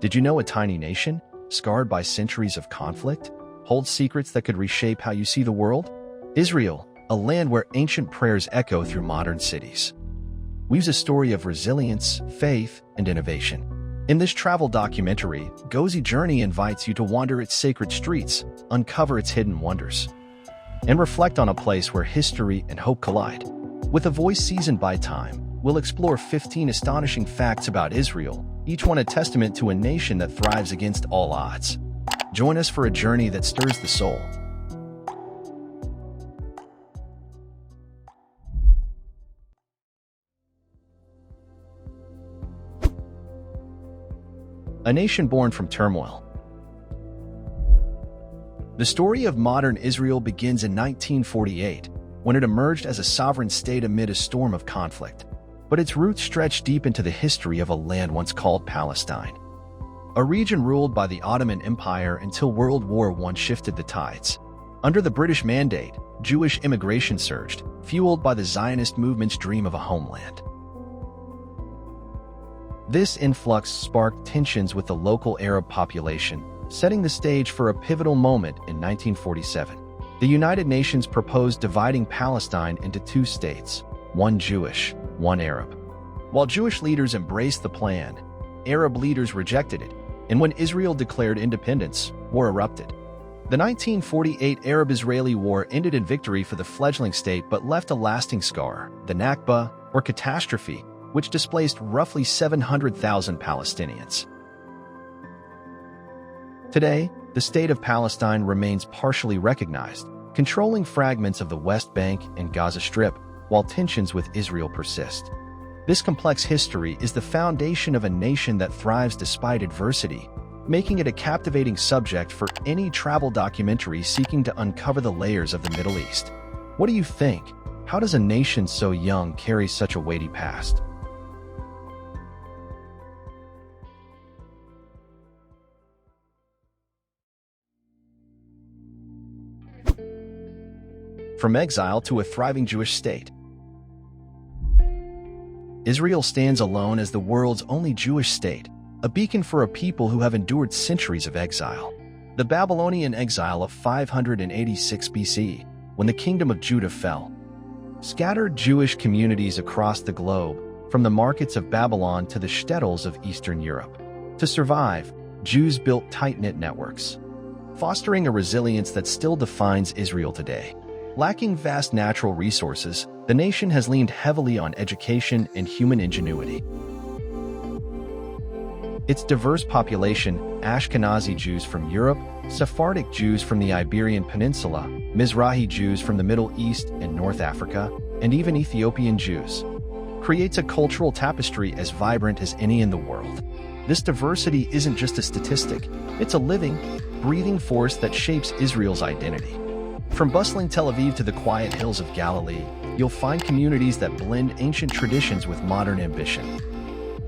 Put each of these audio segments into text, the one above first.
Did you know a tiny nation, scarred by centuries of conflict, holds secrets that could reshape how you see the world? Israel, a land where ancient prayers echo through modern cities, weaves a story of resilience, faith, and innovation. In this travel documentary, Gozijourney invites you to wander its sacred streets, uncover its hidden wonders, and reflect on a place where history and hope collide. With a voice seasoned by time, we'll explore 15 astonishing facts about Israel, each one a testament to a nation that thrives against all odds. Join us for a journey that stirs the soul. A nation born from turmoil. The story of modern Israel begins in 1948, when it emerged as a sovereign state amid a storm of conflict. But its roots stretch deep into the history of a land once called Palestine, a region ruled by the Ottoman Empire until World War I shifted the tides. Under the British Mandate, Jewish immigration surged, fueled by the Zionist movement's dream of a homeland. This influx sparked tensions with the local Arab population, setting the stage for a pivotal moment in 1947. The United Nations proposed dividing Palestine into two states, one Jewish, one Arab. While Jewish leaders embraced the plan, Arab leaders rejected it, and when Israel declared independence, war erupted. The 1948 Arab-Israeli War ended in victory for the fledgling state but left a lasting scar, the Nakba, or catastrophe, which displaced roughly 700,000 Palestinians. Today, the state of Palestine remains partially recognized, controlling fragments of the West Bank and Gaza Strip, while tensions with Israel persist. This complex history is the foundation of a nation that thrives despite adversity, making it a captivating subject for any travel documentary seeking to uncover the layers of the Middle East. What do you think? How does a nation so young carry such a weighty past? From exile to a thriving Jewish state, Israel stands alone as the world's only Jewish state, a beacon for a people who have endured centuries of exile. The Babylonian exile of 586 BC, when the kingdom of Judah fell, scattered Jewish communities across the globe, from the markets of Babylon to the shtetls of Eastern Europe. To survive, Jews built tight-knit networks, fostering a resilience that still defines Israel today. Lacking vast natural resources, the nation has leaned heavily on education and human ingenuity. Its diverse population, Ashkenazi Jews from Europe, Sephardic Jews from the Iberian Peninsula, Mizrahi Jews from the Middle East and North Africa, and even Ethiopian Jews, creates a cultural tapestry as vibrant as any in the world. This diversity isn't just a statistic, it's a living, breathing force that shapes Israel's identity. From bustling Tel Aviv to the quiet hills of Galilee, you'll find communities that blend ancient traditions with modern ambition,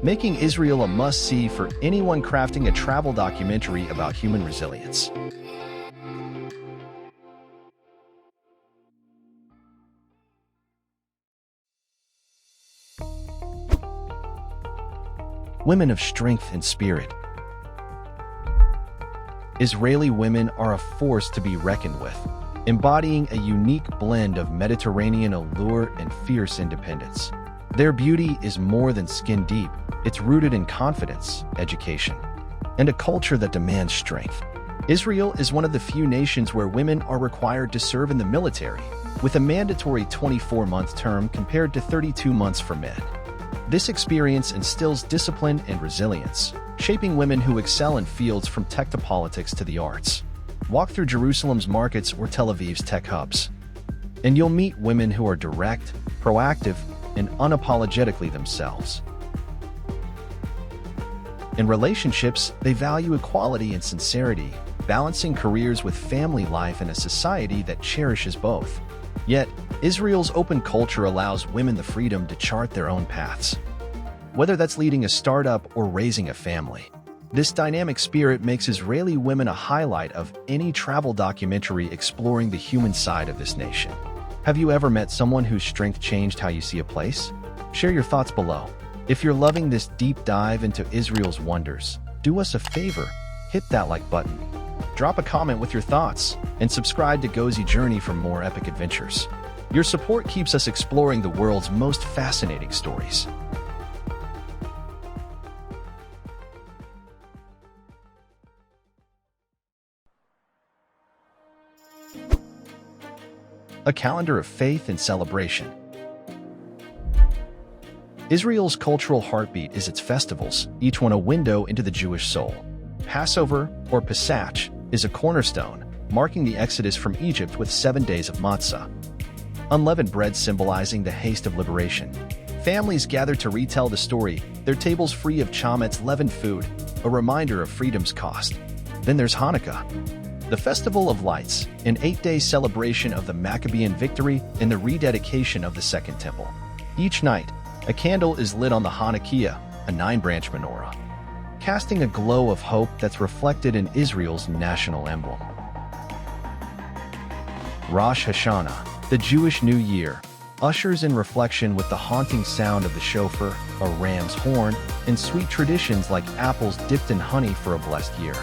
making Israel a must-see for anyone crafting a travel documentary about human resilience. Women of strength and spirit. Israeli women are a force to be reckoned with, embodying a unique blend of Mediterranean allure and fierce independence. Their beauty is more than skin deep, it's rooted in confidence, education, and a culture that demands strength. Israel is one of the few nations where women are required to serve in the military, with a mandatory 24-month term compared to 32 months for men. This experience instills discipline and resilience, shaping women who excel in fields from tech to politics to the arts. Walk through Jerusalem's markets or Tel Aviv's tech hubs, and you'll meet women who are direct, proactive, and unapologetically themselves. In relationships, they value equality and sincerity, balancing careers with family life in a society that cherishes both. Yet, Israel's open culture allows women the freedom to chart their own paths, whether that's leading a startup or raising a family. This dynamic spirit makes Israeli women a highlight of any travel documentary exploring the human side of this nation. Have you ever met someone whose strength changed how you see a place? Share your thoughts below. If you're loving this deep dive into Israel's wonders, do us a favor, hit that like button. Drop a comment with your thoughts, and subscribe to Gozi Journey for more epic adventures. Your support keeps us exploring the world's most fascinating stories. A calendar of faith and celebration. Israel's cultural heartbeat is its festivals, each one a window into the Jewish soul. Passover, or Pesach, is a cornerstone, marking the exodus from Egypt with 7 days of matzah. Unleavened bread symbolizing the haste of liberation. Families gather to retell the story, their tables free of chamet's leavened food, a reminder of freedom's cost. Then there's Hanukkah, the Festival of Lights, an 8-day celebration of the Maccabean victory and the rededication of the Second Temple. Each night, a candle is lit on the Hanukkah, a 9-branch menorah, casting a glow of hope that's reflected in Israel's national emblem. Rosh Hashanah, the Jewish New Year, ushers in reflection with the haunting sound of the shofar, a ram's horn, and sweet traditions like apples dipped in honey for a blessed year.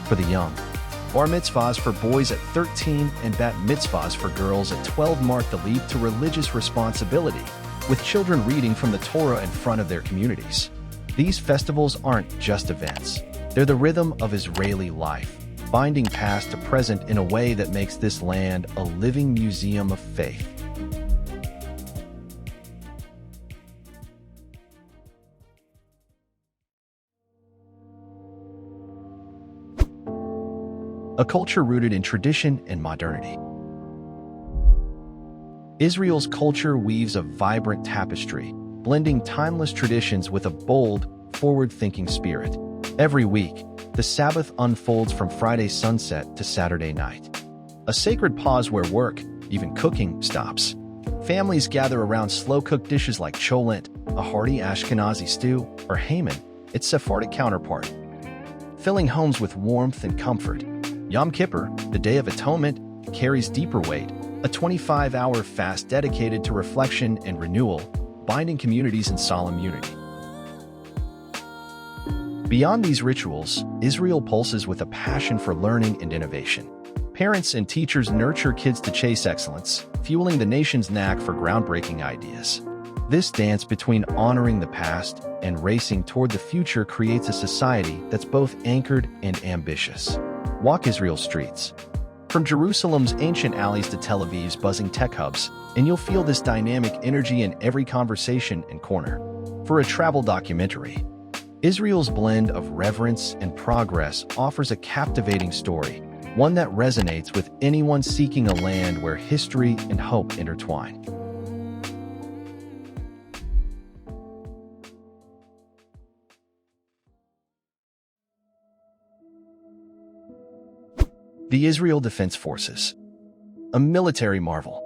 For the young, bar mitzvahs for boys at 13 and bat mitzvahs for girls at 12 mark the leap to religious responsibility, with children reading from the Torah in front of their communities. These festivals aren't just events. They're the rhythm of Israeli life, binding past to present in a way that makes this land a living museum of faith. A culture rooted in tradition and modernity. Israel's culture weaves a vibrant tapestry, blending timeless traditions with a bold, forward-thinking spirit. Every week, the Sabbath unfolds from Friday sunset to Saturday night. A sacred pause where work, even cooking, stops. Families gather around slow-cooked dishes like cholent, a hearty Ashkenazi stew, or Haman, its Sephardic counterpart, filling homes with warmth and comfort. Yom Kippur, the Day of Atonement, carries deeper weight, a 25-hour fast dedicated to reflection and renewal, binding communities in solemn unity. Beyond these rituals, Israel pulses with a passion for learning and innovation. Parents and teachers nurture kids to chase excellence, fueling the nation's knack for groundbreaking ideas. This dance between honoring the past and racing toward the future creates a society that's both anchored and ambitious. Walk Israel's streets. From Jerusalem's ancient alleys to Tel Aviv's buzzing tech hubs, and you'll feel this dynamic energy in every conversation and corner. For a travel documentary, Israel's blend of reverence and progress offers a captivating story, one that resonates with anyone seeking a land where history and hope intertwine. The Israel Defense Forces, a military marvel.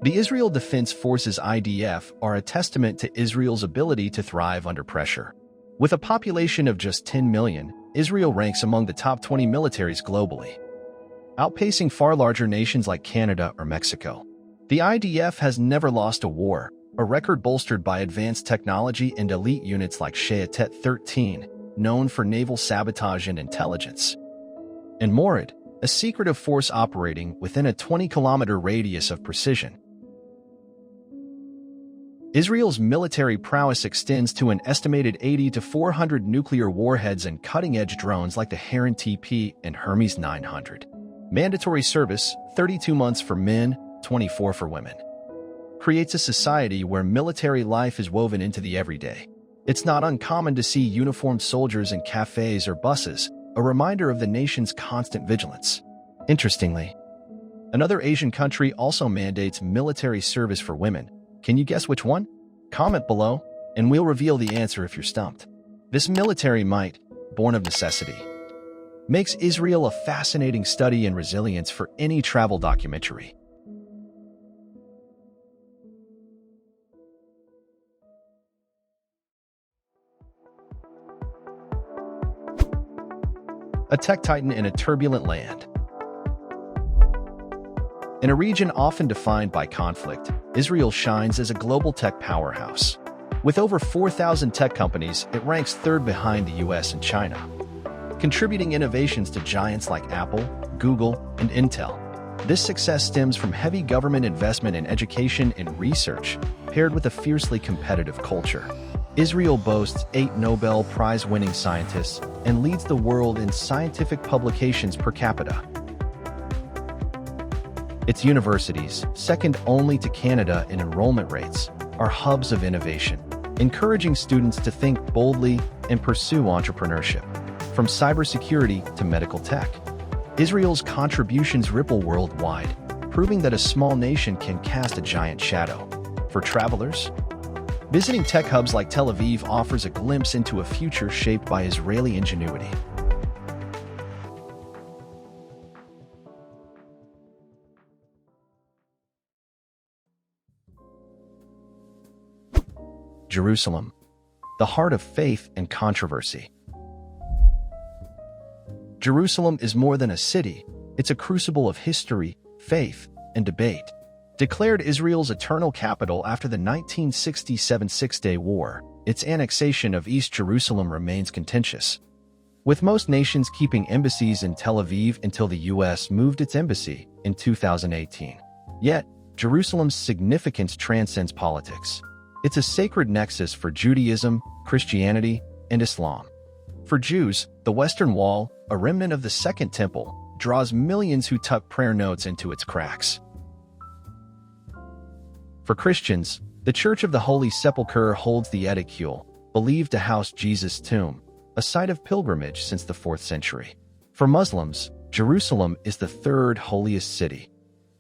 The Israel Defense Forces (IDF) are a testament to Israel's ability to thrive under pressure. With a population of just 10 million, Israel ranks among the top 20 militaries globally, outpacing far larger nations like Canada or Mexico. The IDF has never lost a war, a record bolstered by advanced technology and elite units like Shayetet 13, known for naval sabotage and intelligence, and Morid, a secretive force operating within a 20-kilometer radius of precision. Israel's military prowess extends to an estimated 80 to 400 nuclear warheads and cutting-edge drones like the Heron TP and Hermes 900. Mandatory service, 32 months for men, 24 for women, creates a society where military life is woven into the everyday. It's not uncommon to see uniformed soldiers in cafes or buses, a reminder of the nation's constant vigilance. Interestingly, another Asian country also mandates military service for women. Can you guess which one? Comment below, and we'll reveal the answer if you're stumped. This military might, born of necessity, makes Israel a fascinating study in resilience for any travel documentary. A tech titan in a turbulent land. In a region often defined by conflict, Israel shines as a global tech powerhouse. With over 4,000 tech companies, it ranks third behind the US and China, contributing innovations to giants like Apple, Google, and Intel. This success stems from heavy government investment in education and research, paired with a fiercely competitive culture. Israel boasts 8 Nobel Prize-winning scientists and leads the world in scientific publications per capita. Its universities, second only to Canada in enrollment rates, are hubs of innovation, encouraging students to think boldly and pursue entrepreneurship. From cybersecurity to medical tech, Israel's contributions ripple worldwide, proving that a small nation can cast a giant shadow. For travelers, visiting tech hubs like Tel Aviv offers a glimpse into a future shaped by Israeli ingenuity. Jerusalem, the heart of faith and controversy. Jerusalem is more than a city, it's a crucible of history, faith, and debate. Declared Israel's eternal capital after the 1967 Six-Day War, its annexation of East Jerusalem remains contentious, with most nations keeping embassies in Tel Aviv until the US moved its embassy in 2018. Yet, Jerusalem's significance transcends politics. It's a sacred nexus for Judaism, Christianity, and Islam. For Jews, the Western Wall, a remnant of the Second Temple, draws millions who tuck prayer notes into its cracks. For Christians, the Church of the Holy Sepulchre holds the Edicule, believed to house Jesus' tomb, a site of pilgrimage since the 4th century. For Muslims, Jerusalem is the third holiest city,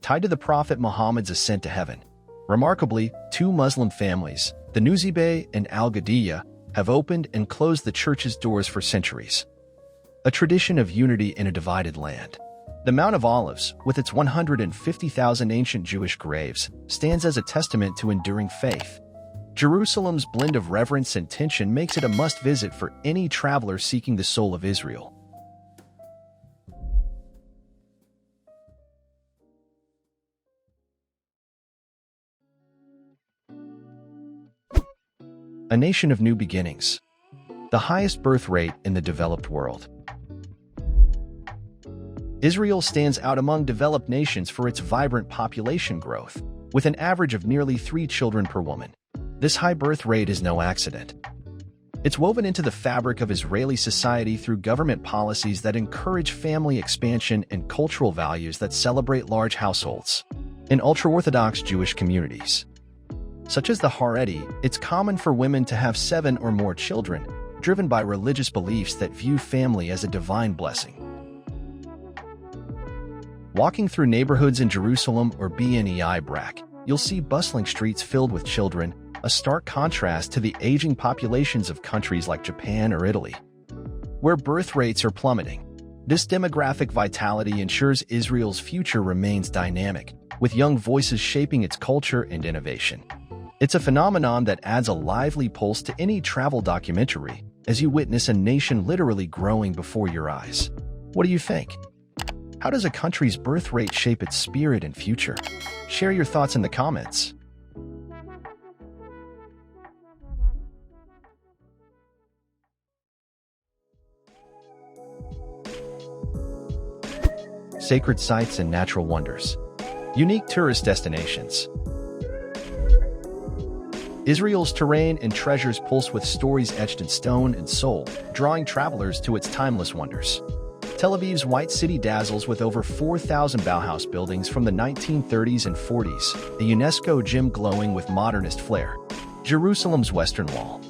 tied to the Prophet Muhammad's ascent to heaven. Remarkably, 2 Muslim families, the Nuzibeh and Al-Gadiyah, have opened and closed the church's doors for centuries, a tradition of unity in a divided land. The Mount of Olives, with its 150,000 ancient Jewish graves, stands as a testament to enduring faith. Jerusalem's blend of reverence and tension makes it a must-visit for any traveler seeking the soul of Israel. A nation of new beginnings. The highest birth rate in the developed world. Israel stands out among developed nations for its vibrant population growth, with an average of nearly 3 children per woman. This high birth rate is no accident. It's woven into the fabric of Israeli society through government policies that encourage family expansion and cultural values that celebrate large households. In ultra-Orthodox Jewish communities, such as the Haredi, it's common for women to have 7 or more children, driven by religious beliefs that view family as a divine blessing. Walking through neighborhoods in Jerusalem or Bnei Brak, you'll see bustling streets filled with children, a stark contrast to the aging populations of countries like Japan or Italy, where birth rates are plummeting. This demographic vitality ensures Israel's future remains dynamic, with young voices shaping its culture and innovation. It's a phenomenon that adds a lively pulse to any travel documentary, as you witness a nation literally growing before your eyes. What do you think? How does a country's birth rate shape its spirit and future? Share your thoughts in the comments. Sacred sites and natural wonders. Unique tourist destinations. Israel's terrain and treasures pulse with stories etched in stone and soul, drawing travelers to its timeless wonders. Tel Aviv's White City dazzles with over 4,000 Bauhaus buildings from the 1930s and 40s, a UNESCO gem glowing with modernist flair. Jerusalem's Western Wall.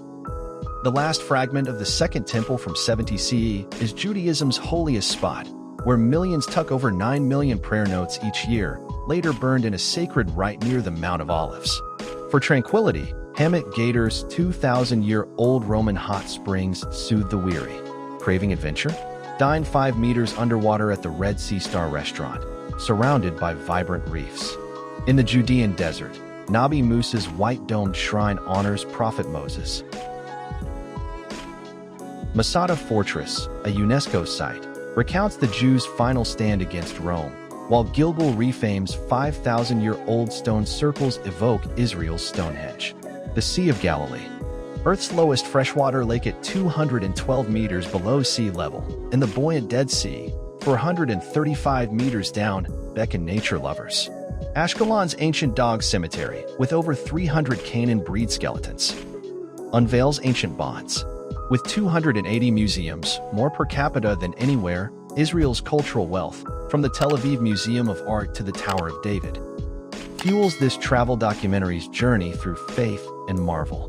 The last fragment of the Second Temple from 70 CE is Judaism's holiest spot, where millions tuck over 9 million prayer notes each year, later burned in a sacred rite near the Mount of Olives. For tranquility, Hamat Gader's 2,000-year-old Roman hot springs soothe the weary. Craving adventure? Dine 5 meters underwater at the Red Sea Star restaurant, surrounded by vibrant reefs. In the Judean desert, Nabi Musa's white-domed shrine honors Prophet Moses. Masada Fortress, a UNESCO site, recounts the Jews' final stand against Rome, while Gilgal refame's 5,000-year-old stone circles evoke Israel's Stonehenge. The Sea of Galilee. Earth's lowest freshwater lake at 212 meters below sea level, and the buoyant Dead Sea, 435 meters down, beckon nature lovers. Ashkelon's ancient dog cemetery, with over 300 Canaan breed skeletons, unveils ancient bonds. With 280 museums, more per capita than anywhere, Israel's cultural wealth, from the Tel Aviv Museum of Art to the Tower of David, fuels this travel documentary's journey through faith and marvel.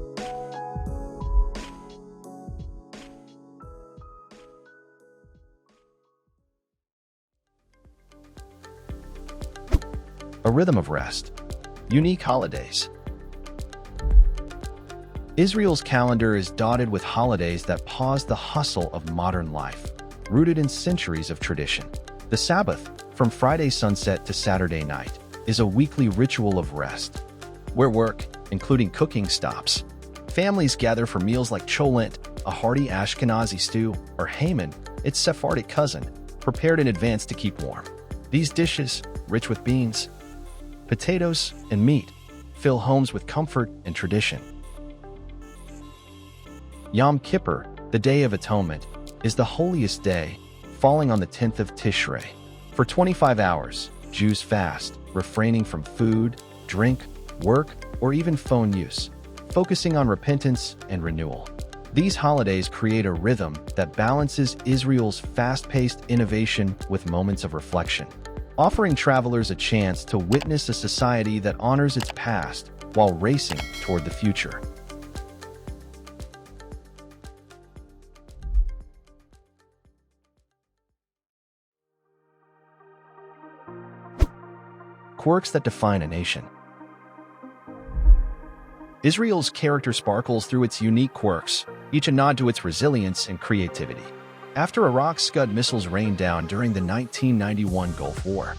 A rhythm of rest. Unique holidays. Israel's calendar is dotted with holidays that pause the hustle of modern life, rooted in centuries of tradition. The Sabbath, from Friday sunset to Saturday night, is a weekly ritual of rest, where work, including cooking, stops. Families gather for meals like cholent, a hearty Ashkenazi stew, or Haman, its Sephardic cousin, prepared in advance to keep warm. These dishes, rich with beans, potatoes, and meat, fill homes with comfort and tradition. Yom Kippur, the Day of Atonement, is the holiest day, falling on the 10th of Tishrei. For 25 hours, Jews fast, refraining from food, drink, work, or even phone use, focusing on repentance and renewal. These holidays create a rhythm that balances Israel's fast-paced innovation with moments of reflection, offering travelers a chance to witness a society that honors its past while racing toward the future. Quirks that define a nation. Israel's character sparkles through its unique quirks, each a nod to its resilience and creativity. After Iraq's Scud missiles rained down during the 1991 Gulf War,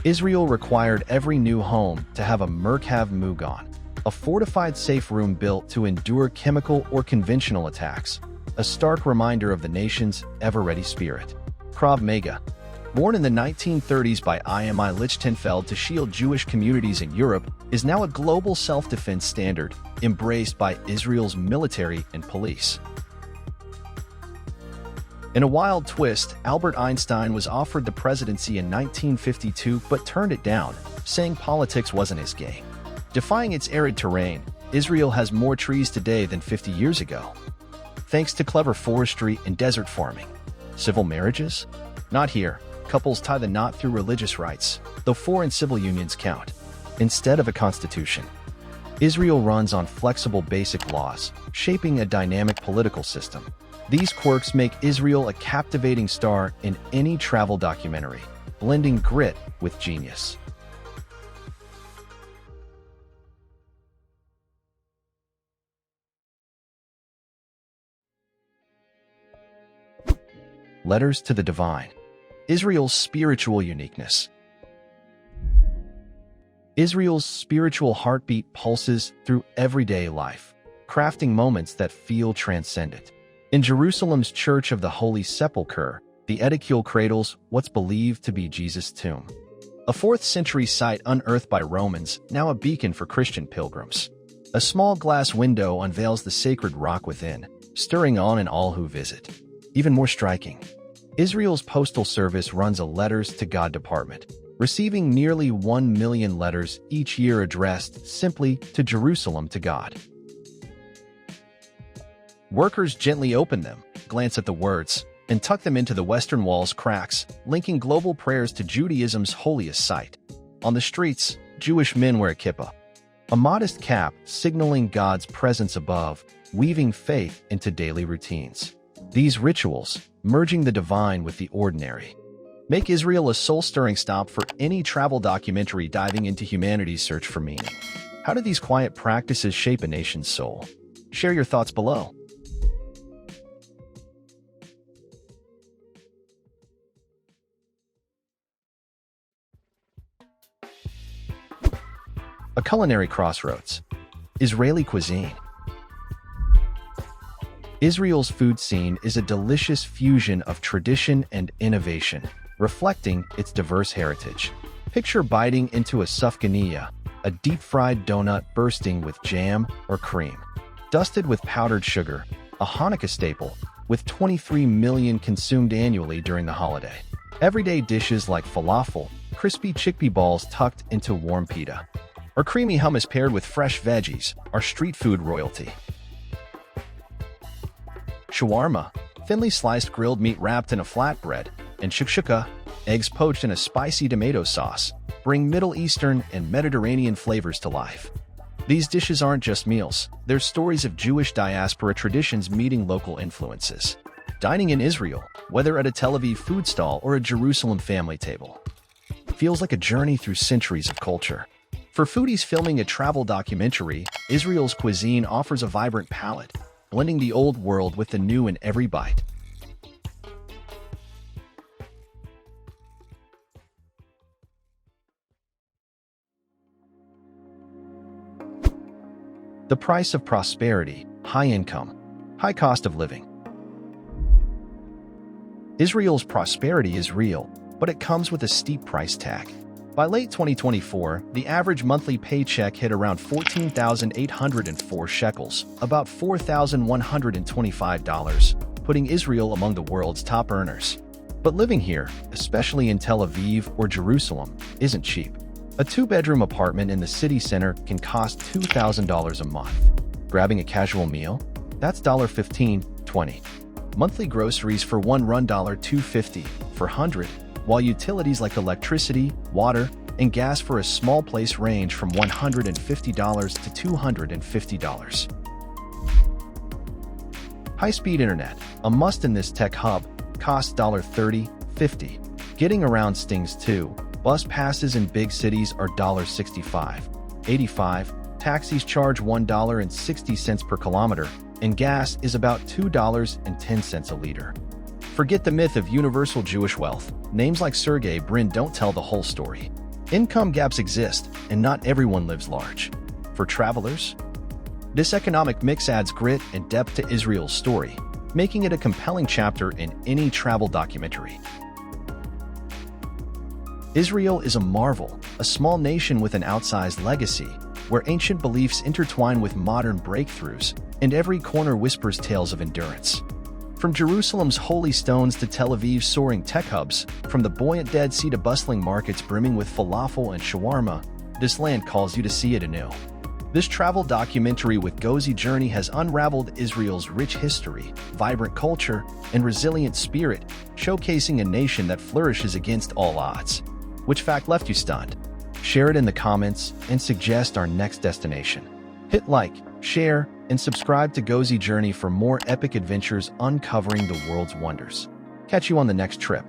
Israel required every new home to have a Merkav Mugan, a fortified safe room built to endure chemical or conventional attacks, a stark reminder of the nation's ever-ready spirit. Krav Maga, born in the 1930s by IMI Lichtenfeld to shield Jewish communities in Europe, is now a global self-defense standard, embraced by Israel's military and police. In a wild twist, Albert Einstein was offered the presidency in 1952 but turned it down, saying politics wasn't his game. Defying its arid terrain, Israel has more trees today than 50 years ago, thanks to clever forestry and desert farming. Civil marriages? Not here. Couples tie the knot through religious rites, though foreign civil unions count. Instead of a constitution, Israel runs on flexible basic laws, shaping a dynamic political system. These quirks make Israel a captivating star in any travel documentary, blending grit with genius. Letters to the Divine. Israel's spiritual uniqueness. Israel's spiritual heartbeat pulses through everyday life, crafting moments that feel transcendent. In Jerusalem's Church of the Holy Sepulchre, the edicule cradles what's believed to be Jesus' tomb, a 4th-century site unearthed by Romans, now a beacon for Christian pilgrims. A small glass window unveils the sacred rock within, stirring awe in all who visit. Even more striking, Israel's Postal Service runs a Letters to God department, receiving nearly 1 million letters each year addressed simply to Jerusalem to God. Workers gently open them, glance at the words, and tuck them into the Western Wall's cracks, linking global prayers to Judaism's holiest site. On the streets, Jewish men wear a kippah, a modest cap signaling God's presence above, weaving faith into daily routines. These rituals, merging the divine with the ordinary, make Israel a soul-stirring stop for any travel documentary diving into humanity's search for meaning. How do these quiet practices shape a nation's soul? Share your thoughts below. A culinary crossroads. Israeli cuisine. Israel's food scene is a delicious fusion of tradition and innovation, reflecting its diverse heritage. Picture biting into a sufganiyah, a deep-fried donut bursting with jam or cream. Dusted with powdered sugar, a Hanukkah staple, with 23 million consumed annually during the holiday. Everyday dishes like falafel, crispy chickpea balls tucked into warm pita, or creamy hummus paired with fresh veggies are street food royalty. Shawarma, thinly sliced grilled meat wrapped in a flatbread, and shakshuka, eggs poached in a spicy tomato sauce, bring Middle Eastern and Mediterranean flavors to life. These dishes aren't just meals, they're stories of Jewish diaspora traditions meeting local influences. Dining in Israel, whether at a Tel Aviv food stall or a Jerusalem family table, feels like a journey through centuries of culture. For foodies filming a travel documentary, Israel's cuisine offers a vibrant palette, blending the old world with the new in every bite. The price of prosperity, high income, high cost of living. Israel's prosperity is real, but it comes with a steep price tag. By late 2024, the average monthly paycheck hit around 14,804 shekels, about $4,125, putting Israel among the world's top earners. But living here, especially in Tel Aviv or Jerusalem, isn't cheap. A two-bedroom apartment in the city center can cost $2,000 a month. Grabbing a casual meal? That's $15.20. Monthly groceries for one run $2.50 for 100, while utilities like electricity, water, and gas for a small place range from $150 to $250. High-speed internet, a must in this tech hub, costs $30.50. Getting around stings too. Bus passes in big cities are $65.85. Taxis charge $1.60 per kilometer, and gas is about $2.10 a liter. Forget the myth of universal Jewish wealth. Names like Sergey Brin don't tell the whole story. Income gaps exist, and not everyone lives large. For travelers, this economic mix adds grit and depth to Israel's story, making it a compelling chapter in any travel documentary. Israel is a marvel, a small nation with an outsized legacy, where ancient beliefs intertwine with modern breakthroughs, and every corner whispers tales of endurance. From Jerusalem's holy stones to Tel Aviv's soaring tech hubs, from the buoyant Dead Sea to bustling markets brimming with falafel and shawarma, this land calls you to see it anew. This travel documentary with gozijourney has unraveled Israel's rich history, vibrant culture, and resilient spirit, showcasing a nation that flourishes against all odds. Which fact left you stunned? Share it in the comments and suggest our next destination. Hit like, share, and subscribe to gozijourney for more epic adventures uncovering the world's wonders. Catch you on the next trip.